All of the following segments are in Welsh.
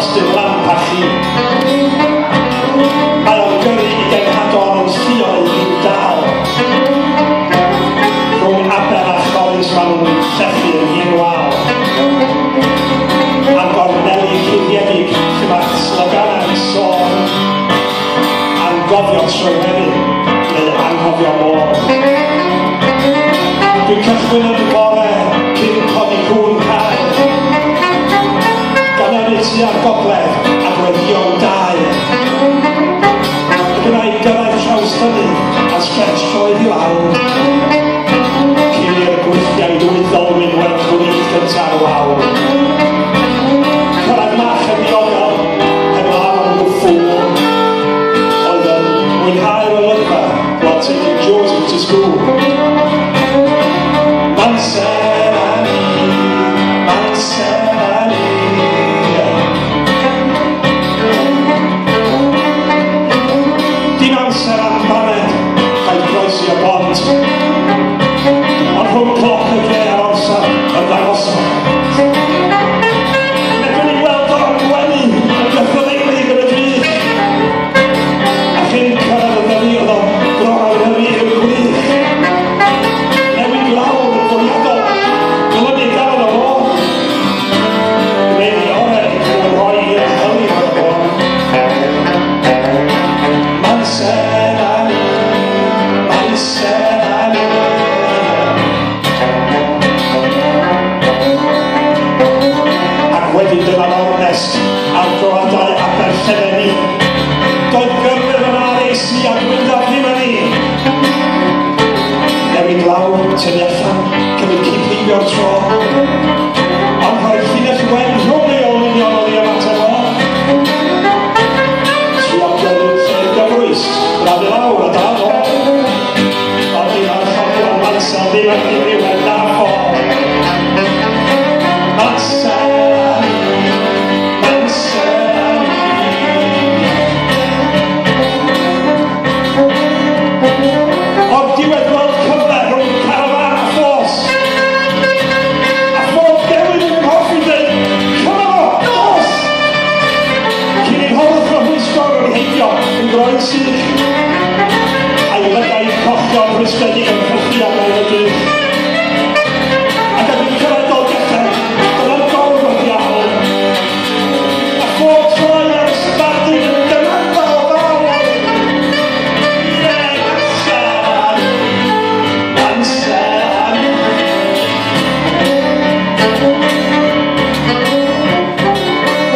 ymestyn lampa chi. Mae o'n gyrru i genhadon yn llio ei hi'n dal. Rhwng aber a choris maen nhw'n llethu yn hun wal. Am gorneli cuddiedig lle mae'r sloganau'n sôn. Am gofio trywedyn neu anghofio môr. Dwi'n cychwyn yn bore cyn codi cwn cael. Gan ynnu tua'r gogledd a gweddion dau. Gyda i gyrraedd traws hynny a stretch troedd i lawr. Cyn i'r gweithiau dwyddol wynwedd gwneud gyntaf lawr. Cyrraedd mach yn diogel heb law yn gwffwl. Oedd yn mwynhau'r olygfa while taking Josie to school. Amser a ni. Dim amser am baned cael groesi y bont. Ond rhwng cloc y dre ar orsaf y ddangosaf. Nefyn ni weld o'r gwenu yn gyffredinnig yn y drych. A chyn cyrraedd y ddynnu oedd o'n groen hynny i'r gwych. Newid lawr yn fwriadol. Golynu gafon o fo. Gwneud i orau yn rhoi i'r hynny o'r bôn. Amser a ni. Ac wedyn dyma'n ornest ar groadau a berllenni. Doedd gyrwyr yn areisi a gwyndaf ddim yn ni. Newid lawr, tynnu allan, cymryd cipheibio'r tro. Ond rhoi llinell wen rhwng ei olwynion oedd i ymateb o. Trio gyrwyr lle'r gyfrwys, braf i lawr a dal o. Ond dim ar chofion Mansell ddim ar ddiwedd na fo. Amser a ni. O'r diwedd weld cyfle rhwng carafan a ffos. A ffos Dewi ddim yn hoffi dweud, come on, nos! Cyn i'n hoddwch o hwysgol o'r heibio yn groen sych. A'i lygau cochion rhysgedig yn chwchio mewn y drych. Ac yn cyrraedd Dolgellau, dyna'r gorfod iawn. A phob troi ar ysbardyn yn dymanda o fawr. Amser a ni.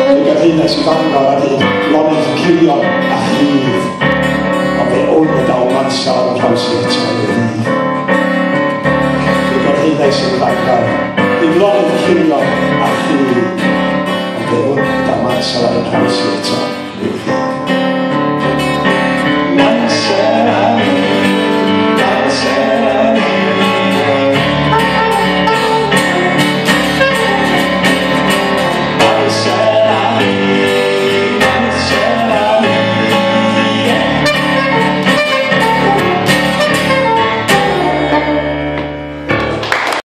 Dwi'n gyfeiriad sy'n fangor a di lonydd cilion a chryf. Ond fe o'n y dal Mansell ar y draws i'r trai y ddydd. Dwi'n gyfeiriad sy'n fangor di lonydd cilion a chryf. Ond fe o'n y dal Mansell ar y draws i'r trai.